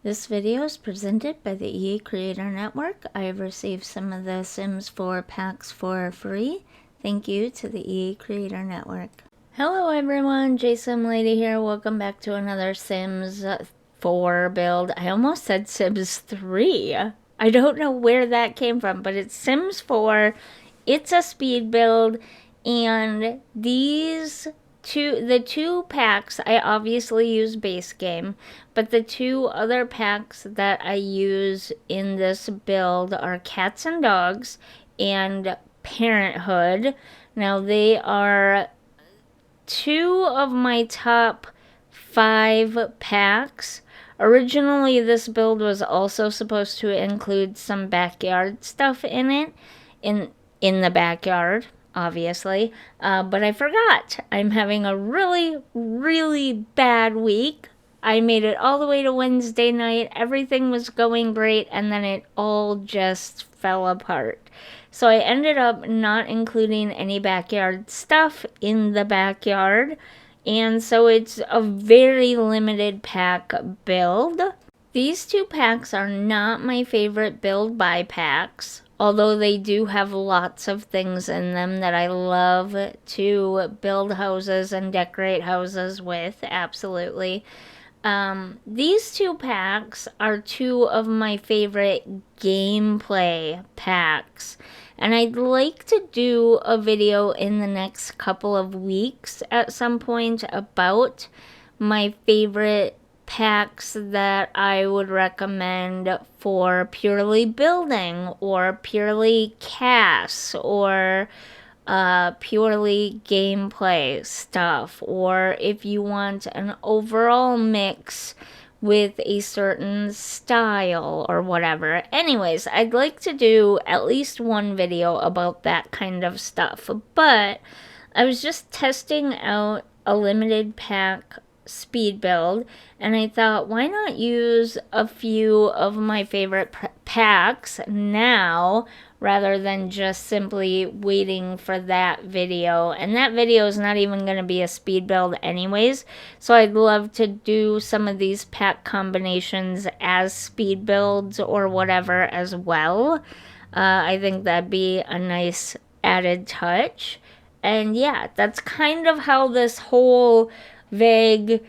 This video is presented by the EA Creator Network. I have received some of the Sims 4 packs for free. Thank you to the EA Creator Network. Hello everyone, JSimLady here. Welcome back to another Sims 4 build. I almost said Sims 3. I don't know where that came from, but it's Sims 4. It's a speed build, and the two packs, I obviously use base game, but the two other packs that I use in this build are Cats and Dogs and Parenthood. Now, they are two of my top 5 packs. Originally, this build was also supposed to include some backyard stuff in it, in the backyard, obviously, but I forgot. I'm having a really bad week. I made it all the way to Wednesday night. Everything was going great, and then it all just fell apart. So I ended up not including any backyard stuff in the backyard, and so it's a very limited pack build. These two packs are not my favorite build buy packs, although they do have lots of things in them that I love to build houses and decorate houses with, absolutely. These two packs are two of my favorite gameplay packs, and I'd like to do a video in the next couple of weeks at some point about my favorite packs that I would recommend for purely building or purely CAS or purely gameplay stuff, or if you want an overall mix with a certain style or whatever. Anyways, I'd like to do at least one video about that kind of stuff, but I was just testing out a limited pack speed build, and I thought, why not use a few of my favorite packs now rather than just simply waiting for that video. And that video is not even going to be a speed build anyways, so I'd love to do some of these pack combinations as speed builds or whatever as well. I think that'd be a nice added touch. And yeah, that's kind of how this whole vague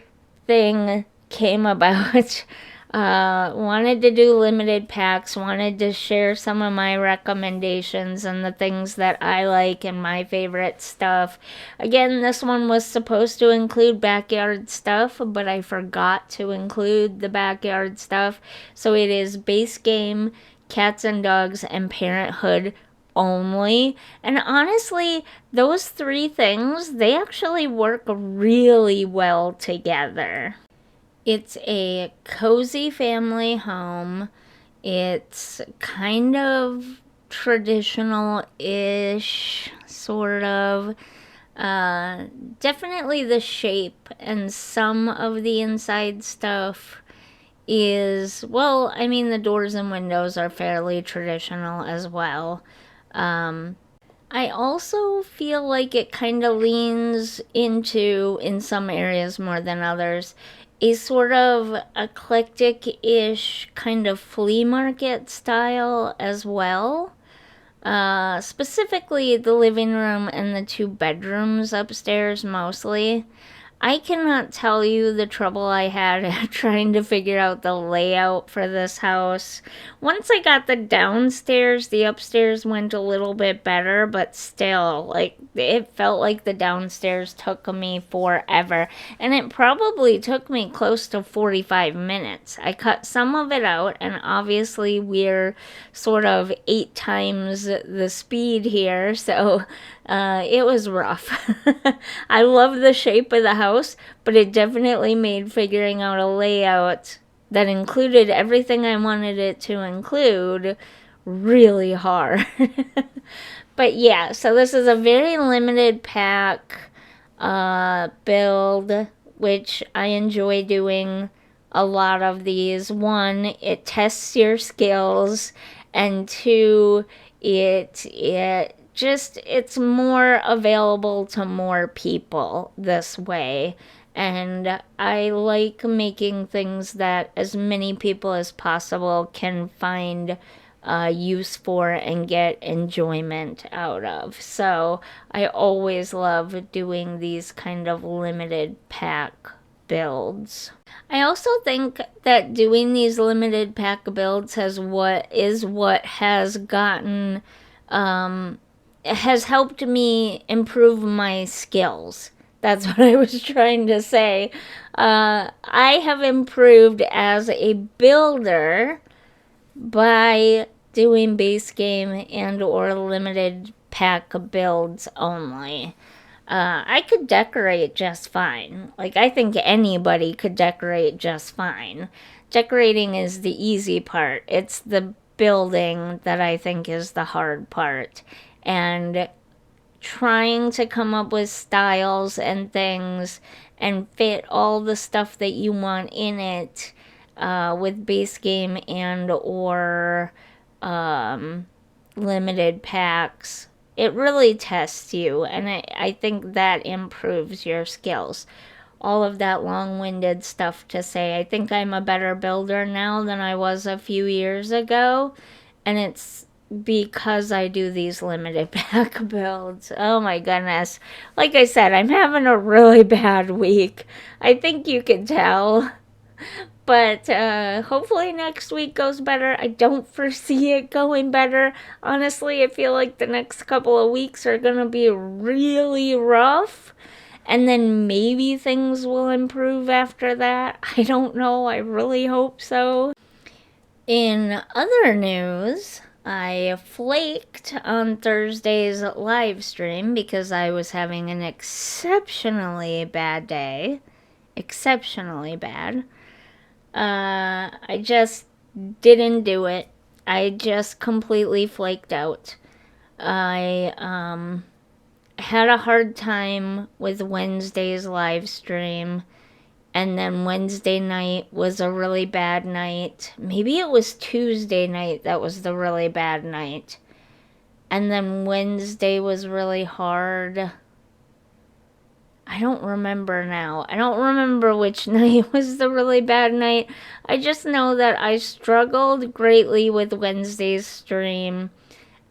thing came about. Wanted to do limited packs, wanted to share some of my recommendations and the things that I like and my favorite stuff. Again, this one was supposed to include backyard stuff, but I forgot to include the backyard stuff. So it is base game, Cats and Dogs, and Parenthood only. And honestly, those 3 things, they actually work really well together. It's a cozy family home. It's kind of traditional-ish, sort of. Definitely the shape and some of the inside stuff is, well, I mean, the doors and windows are fairly traditional as well. I also feel like it kind of leans into, in some areas more than others, a sort of eclectic-ish kind of flea market style as well. Specifically the living room and the 2 bedrooms upstairs mostly. I cannot tell you the trouble I had trying to figure out the layout for this house. Once I got the downstairs, the upstairs went a little bit better, but still, like, it felt like the downstairs took me forever. And it probably took me close to 45 minutes. I cut some of it out, and obviously we're sort of 8 times the speed here, so it was rough. I love the shape of the house, but it definitely made figuring out a layout that included everything I wanted it to include really hard. But yeah, so this is a very limited pack build, which I enjoy doing a lot of these. 1, it tests your skills, and 2, it's more available to more people this way. And I like making things that as many people as possible can find use for and get enjoyment out of. So I always love doing these kind of limited pack builds. I also think that doing these limited pack builds has gotten has helped me improve my skills. That's what I was trying to say. I have improved as a builder by doing base game and or limited pack builds only. I could decorate just fine. Like, I think anybody could decorate just fine. Decorating is the easy part. It's the building that I think is the hard part. And trying to come up with styles and things and fit all the stuff that you want in it with base game and or limited packs, it really tests you, and I think that improves your skills. All of that long-winded stuff to say, I think I'm a better builder now than I was a few years ago, and it's because I do these limited pack builds. Oh my goodness. Like I said, I'm having a really bad week. I think you can tell. But hopefully next week goes better. I don't foresee it going better. Honestly, I feel like the next couple of weeks are going to be really rough. And then maybe things will improve after that. I don't know. I really hope so. In other news, I flaked on Thursday's live stream because I was having an exceptionally bad day. Exceptionally bad. I just didn't do it. I just completely flaked out. I had a hard time with Wednesday's live stream, and then Wednesday night was a really bad night. Maybe it was Tuesday night that was the really bad night. And then Wednesday was really hard. I don't remember now. I don't remember which night was the really bad night. I just know that I struggled greatly with Wednesday's stream.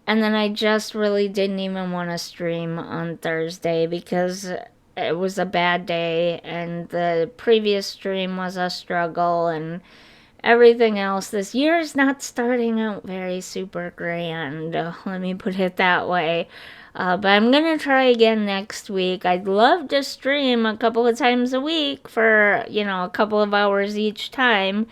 And then I just really didn't even want to stream on Thursday because it was a bad day and the previous stream was a struggle and everything else. This year is not starting out very super grand. Let me put it that way. But I'm going to try again next week. I'd love to stream a couple of times a week for, a couple of hours each time.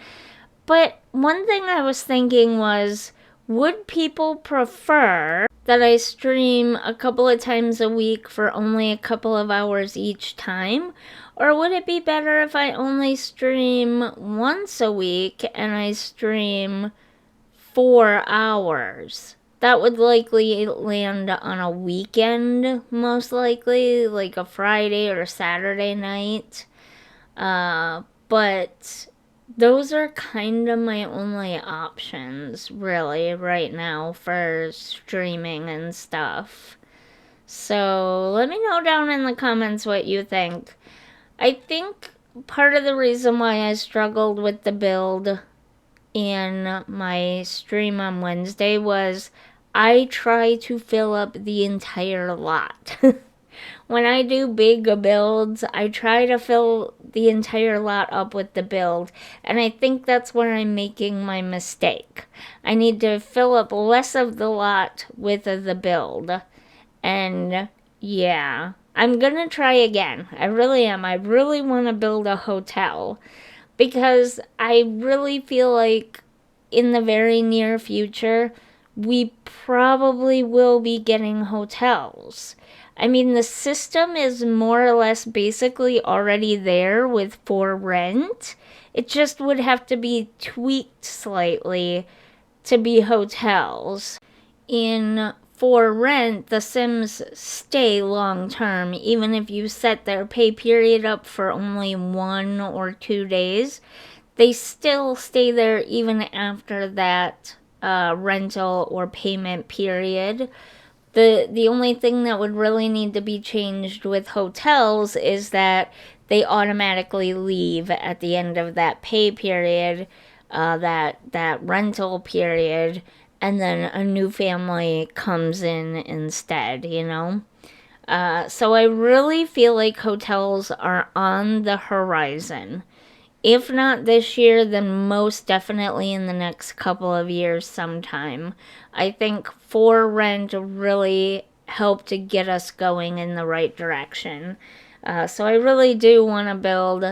But one thing I was thinking was, would people prefer that I stream a couple of times a week for only a couple of hours each time? Or would it be better if I only stream once a week and I stream 4 hours? That would likely land on a weekend, most likely, like a Friday or Saturday night. But those are kind of my only options, really, right now for streaming and stuff. So let me know down in the comments what you think. I think part of the reason why I struggled with the build in my stream on Wednesday was I try to fill up the entire lot. When I do big builds, I try to fill the entire lot up with the build, and I think that's where I'm making my mistake. I need to fill up less of the lot with the build, and yeah, I'm gonna try again. I really am. I really want to build a hotel, because I really feel like in the very near future, we probably will be getting hotels. I mean, the system is more or less basically already there with for rent. It just would have to be tweaked slightly to be hotels. In for rent, the Sims stay long term, even if you set their pay period up for only 1 or 2 days. They still stay there even after that rental or payment period. The only thing that would really need to be changed with hotels is that they automatically leave at the end of that pay period, that rental period, and then a new family comes in instead, So I really feel like hotels are on the horizon. If not this year, then most definitely in the next couple of years sometime. I think for rent really helped to get us going in the right direction. So I really do want to build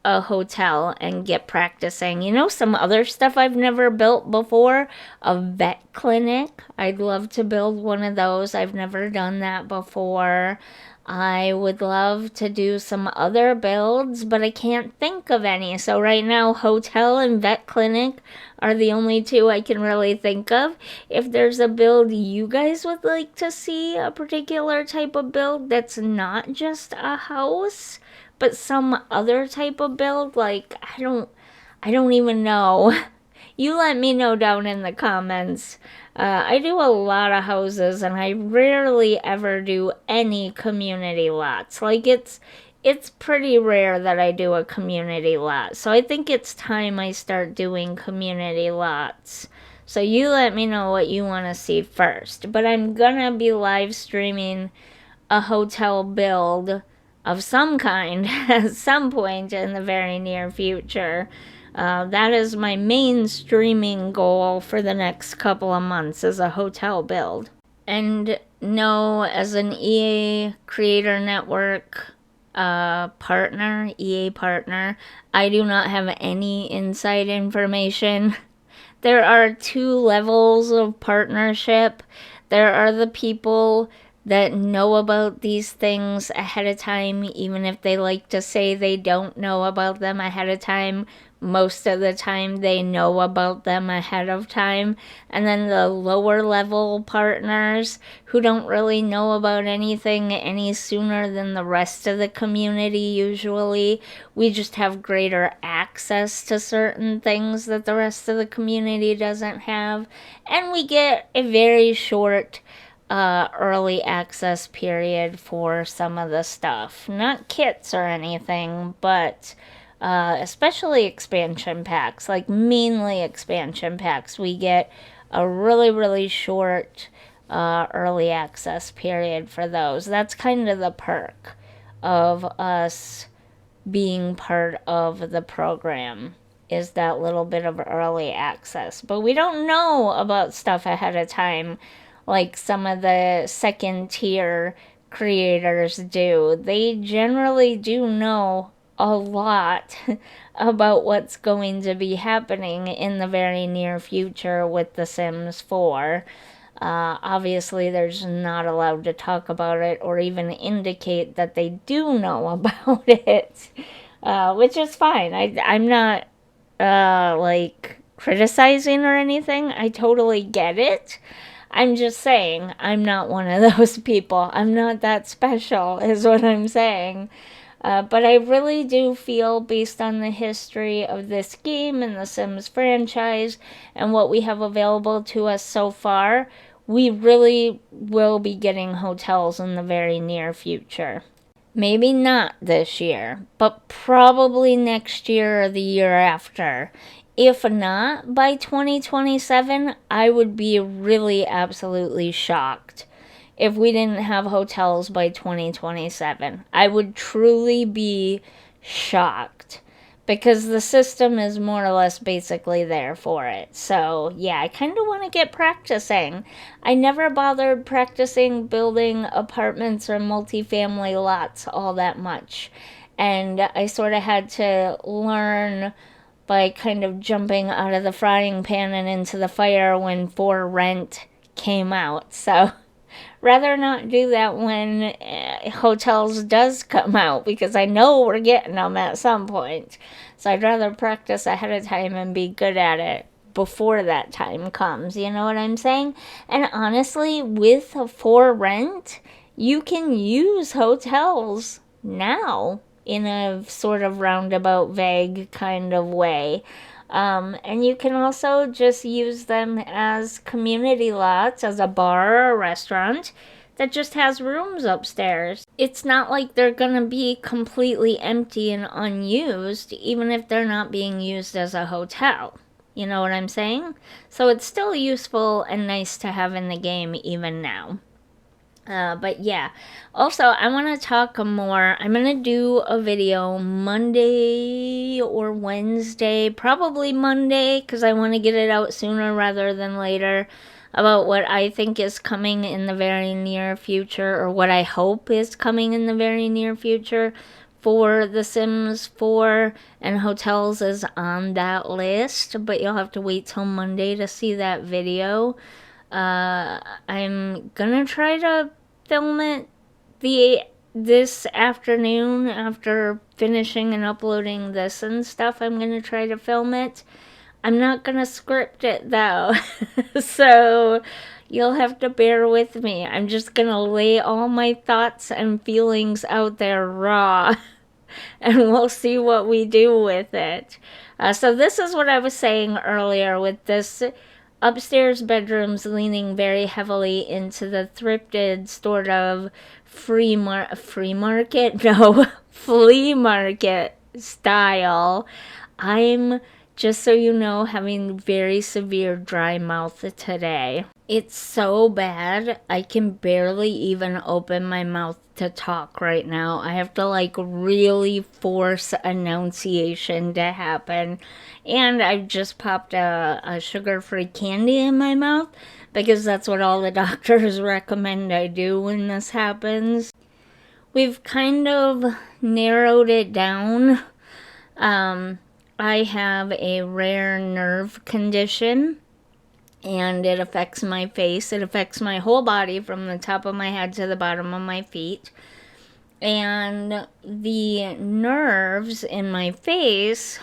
a hotel and get practicing. Some other stuff I've never built before, a vet clinic. I'd love to build one of those. I've never done that before. I would love to do some other builds, but I can't think of any. So right now, hotel and vet clinic are the only two I can really think of. If there's a build you guys would like to see, a particular type of build that's not just a house, but some other type of build, like I don't even know. You let me know down in the comments. I do a lot of houses, and I rarely ever do any community lots. Like it's pretty rare that I do a community lot. So I think it's time I start doing community lots. So you let me know what you want to see first. But I'm gonna be live streaming a hotel build of some kind at some point in the very near future. That is my main streaming goal for the next couple of months, is a hotel build. And no, as an EA Creator Network partner, EA partner, I do not have any inside information. There are two levels of partnership. There are the people that know about these things ahead of time, even if they like to say they don't know about them ahead of time. Most of the time they know about them ahead of time. And then the lower level partners who don't really know about anything any sooner than the rest of the community usually. We just have greater access to certain things that the rest of the community doesn't have. And we get a very short early access period for some of the stuff. Not kits or anything, but especially expansion packs, like mainly expansion packs. We get a really, really short early access period for those. That's kind of the perk of us being part of the program, is that little bit of early access. But we don't know about stuff ahead of time like some of the second tier creators do. They generally do know a lot about what's going to be happening in the very near future with The Sims 4. Obviously, there's not allowed to talk about it or even indicate that they do know about it, which is fine. I'm not like criticizing or anything. I totally get it. I'm just saying I'm not one of those people. I'm not that special, is what I'm saying. But I really do feel, based on the history of this game and the Sims franchise and what we have available to us so far, we really will be getting hotels in the very near future. Maybe not this year, but probably next year or the year after. If not by 2027, I would be really absolutely shocked if we didn't have hotels by 2027. I would truly be shocked, because the system is more or less basically there for it. So yeah, I kind of want to get practicing. I never bothered practicing building apartments or multifamily lots all that much, and I sort of had to learn by kind of jumping out of the frying pan and into the fire when For Rent came out. So rather not do that when hotels does come out, because I know we're getting them at some point. So I'd rather practice ahead of time and be good at it before that time comes. You know what I'm saying? And honestly, with For Rent, you can use hotels now in a sort of roundabout, vague kind of way. And you can also just use them as community lots, as a bar or a restaurant, that just has rooms upstairs. It's not like they're gonna be completely empty and unused, even if they're not being used as a hotel. You know what I'm saying? So it's still useful and nice to have in the game even now. But yeah, also I want to talk more. I'm going to do a video Monday or Wednesday, probably Monday, because I want to get it out sooner rather than later, about what I think is coming in the very near future, or what I hope is coming in the very near future for The Sims 4, and hotels is on that list, but you'll have to wait till Monday to see that video. I'm gonna try to film it this afternoon after finishing and uploading this and stuff. I'm gonna try to film it. I'm not gonna script it though, so you'll have to bear with me. I'm just gonna lay all my thoughts and feelings out there raw, and we'll see what we do with it. So this is what I was saying earlier with this upstairs bedrooms leaning very heavily into the thrifted sort of free market? No, flea market style. I'm, just so you know, having very severe dry mouth today. It's so bad, I can barely even open my mouth to talk right now. I have to like really force enunciation to happen. And I've just popped a sugar-free candy in my mouth because that's what all the doctors recommend I do when this happens. We've kind of narrowed it down. I have a rare nerve condition, and it affects my face. It affects my whole body from the top of my head to the bottom of my feet. And the nerves in my face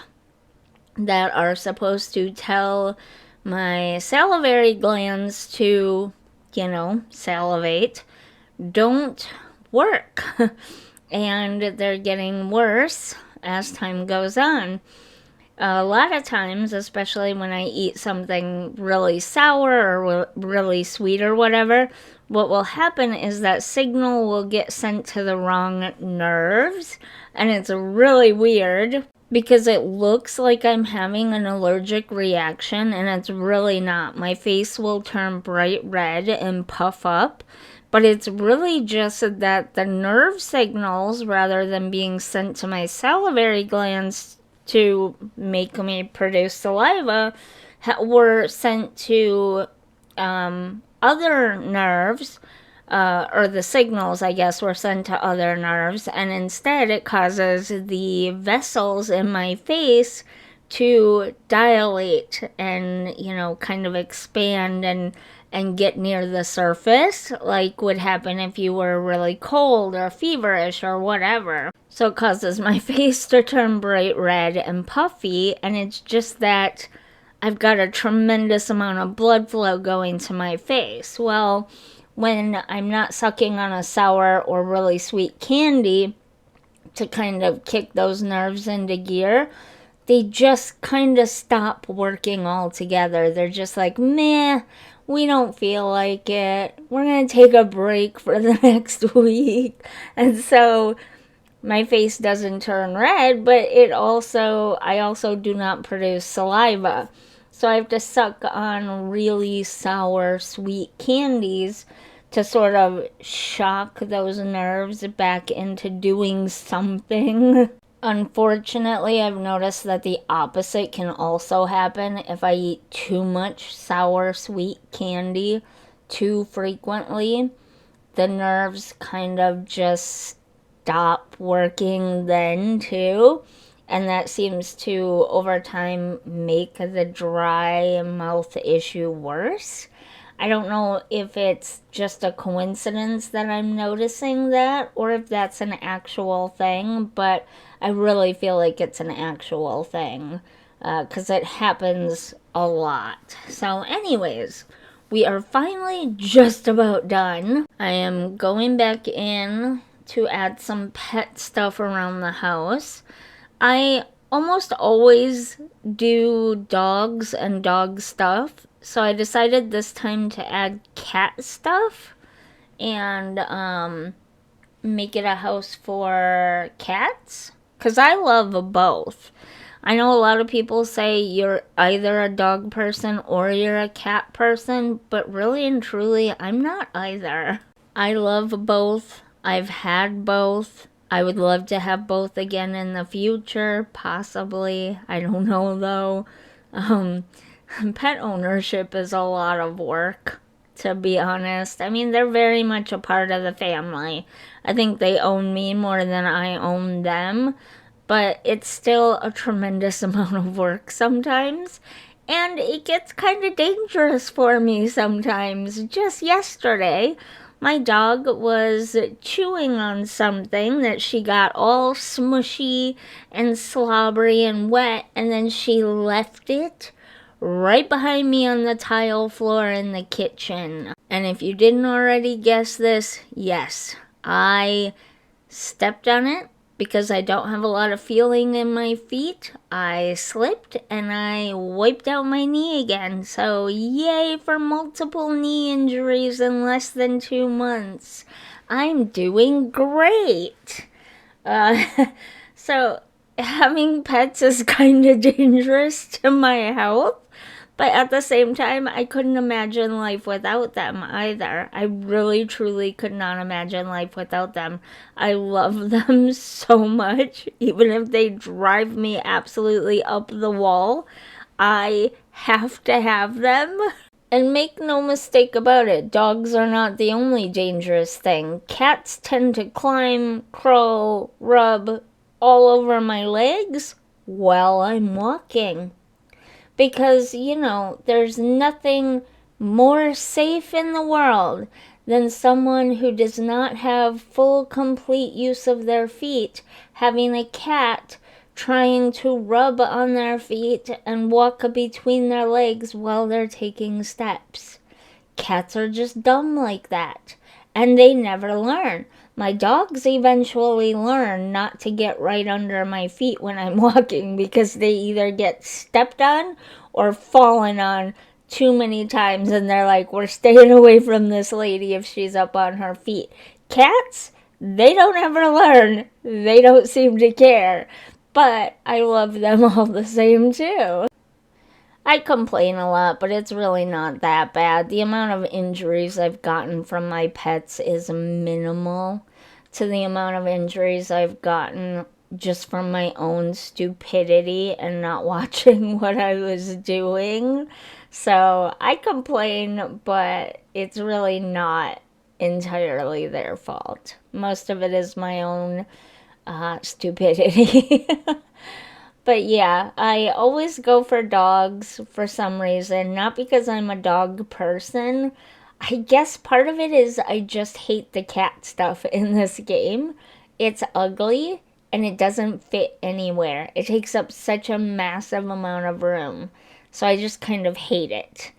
that are supposed to tell my salivary glands to, salivate, don't work. And they're getting worse as time goes on. A lot of times, especially when I eat something really sour or really sweet or whatever, what will happen is that signal will get sent to the wrong nerves, and it's really weird because it looks like I'm having an allergic reaction, and it's really not. My face will turn bright red and puff up, but it's really just that the nerve signals, rather than being sent to my salivary glands to make me produce saliva, were sent to other nerves, or the signals, I guess, were sent to other nerves, and instead it causes the vessels in my face to dilate and, kind of expand and get near the surface, like would happen if you were really cold or feverish or whatever. So it causes my face to turn bright red and puffy, and it's just that I've got a tremendous amount of blood flow going to my face. Well, when I'm not sucking on a sour or really sweet candy to kind of kick those nerves into gear, they just kind of stop working altogether. They're just like, meh, we don't feel like it. We're going to take a break for the next week. And so my face doesn't turn red, but I also do not produce saliva. So I have to suck on really sour, sweet candies to sort of shock those nerves back into doing something. Unfortunately, I've noticed that the opposite can also happen if I eat too much sour, sweet candy too frequently. The nerves kind of just stop working then too, and that seems to, over time, make the dry mouth issue worse. I don't know if it's just a coincidence that I'm noticing that, or if that's an actual thing, but I really feel like it's an actual thing, because it happens a lot. So anyways, we are finally just about done. I am going back in to add some pet stuff around the house. I almost always do dogs and dog stuff, so I decided this time to add cat stuff. and make it a house for cats? Because I love both. I know a lot of people say you're either a dog person or you're a cat person, but really and truly, I'm not either. I love both. I've had both. I would love to have both again in the future, possibly. I don't know though. Um, Pet ownership is a lot of work, to be honest. I mean, they're very much a part of the family. I think they own me more than I own them, but it's still a tremendous amount of work sometimes. And it gets kind of dangerous for me sometimes. Just yesterday, my dog was chewing on something that she got all smushy and slobbery and wet, and then she left it right behind me on the tile floor in the kitchen. And if you didn't already guess this, yes, I stepped on it because I don't have a lot of feeling in my feet. I slipped and I wiped out my knee again. So yay for multiple knee injuries in less than 2 months. I'm doing great. Uh, so having pets is kind of dangerous to my health. But at the same time, I couldn't imagine life without them either. I really, truly could not imagine life without them. I love them so much. Even if they drive me absolutely up the wall, I have to have them. And make no mistake about it, dogs are not the only dangerous thing. Cats tend to climb, crawl, rub all over my legs while I'm walking. Because, there's nothing more safe in the world than someone who does not have full, complete use of their feet having a cat trying to rub on their feet and walk between their legs while they're taking steps. Cats are just dumb like that, and they never learn. My dogs eventually learn not to get right under my feet when I'm walking because they either get stepped on or fallen on too many times, and they're like, we're staying away from this lady if she's up on her feet. Cats, they don't ever learn. They don't seem to care. But I love them all the same too. I complain a lot, but it's really not that bad. The amount of injuries I've gotten from my pets is minimal to the amount of injuries I've gotten just from my own stupidity and not watching what I was doing. So I complain, but it's really not entirely their fault. Most of it is my own stupidity. But yeah, I always go for dogs for some reason. Not because I'm a dog person. I guess part of it is I just hate the cat stuff in this game. It's ugly and it doesn't fit anywhere. It takes up such a massive amount of room. So I just kind of hate it.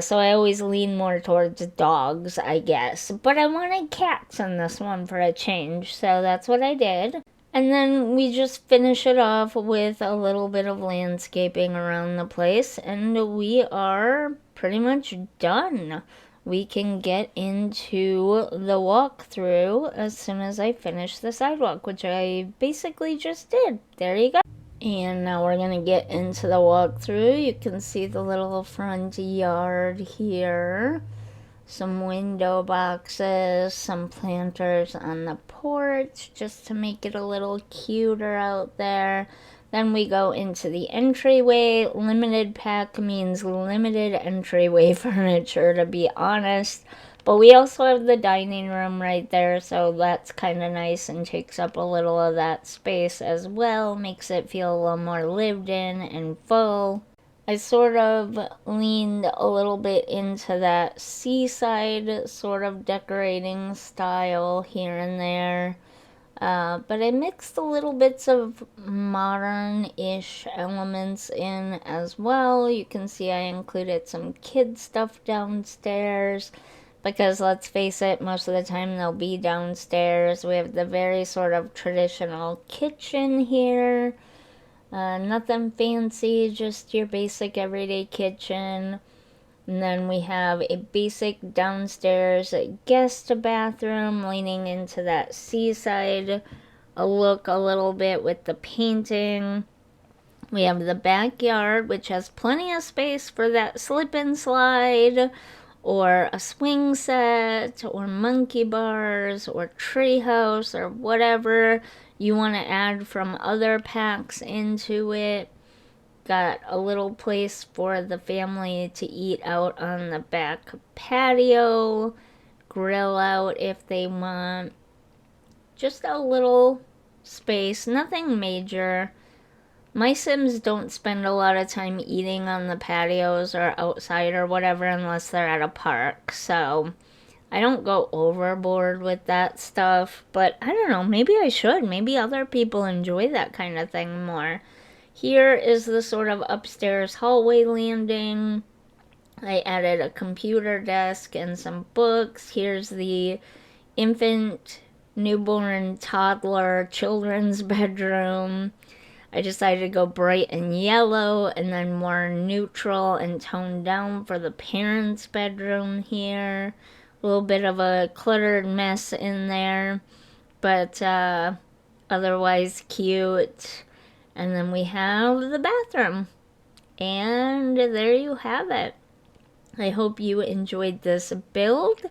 So I always lean more towards dogs, I guess. But I wanted cats in this one for a change, so that's what I did. And then we just finish it off with a little bit of landscaping around the place, and we are pretty much done. We can get into the walkthrough as soon as I finish the sidewalk, which I basically just did. There you go. And now we're going to get into the walkthrough. You can see the little front yard here. Some window boxes, some planters on the porch just to make it a little cuter out there. Then we go into the entryway. Limited pack means limited entryway furniture, to be honest. But we also have the dining room right there, so that's kind of nice and takes up a little of that space as well. Makes it feel a little more lived in and full. I sort of leaned a little bit into that seaside sort of decorating style here and there. But I mixed a little bits of modern-ish elements in as well. You can see I included some kid stuff downstairs because let's face it, most of the time they'll be downstairs. We have the very sort of traditional kitchen here. Nothing fancy, just your basic everyday kitchen. And then we have a basic downstairs guest bathroom leaning into that seaside look a little bit with the painting. We have the backyard, which has plenty of space for that slip and slide, or a swing set, or monkey bars, or treehouse, or whatever you want to add from other packs into it. Got a little place for the family to eat out on the back patio, grill out if they want. Just a little space, nothing major. My Sims don't spend a lot of time eating on the patios or outside or whatever unless they're at a park, so I don't go overboard with that stuff, but I don't know, maybe I should. Maybe other people enjoy that kind of thing more. Here is the sort of upstairs hallway landing. I added a computer desk and some books. Here's the infant, newborn, toddler, children's bedroom. I decided to go bright and yellow and then more neutral and toned down for the parents' bedroom here. A little bit of a cluttered mess in there, but otherwise cute. And then we have the bathroom. And there you have it. I hope you enjoyed this build.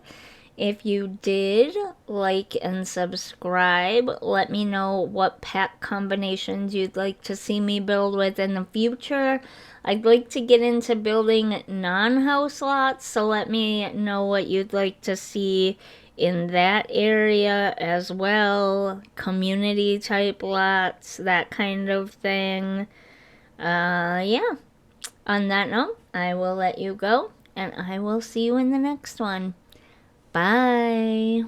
If you did, like and subscribe. Let me know what pack combinations you'd like to see me build with in the future. I'd like to get into building non-house lots, so let me know what you'd like to see in that area as well. Community type lots, that kind of thing. Yeah. On that note, I will let you go, and I will see you in the next one. Bye.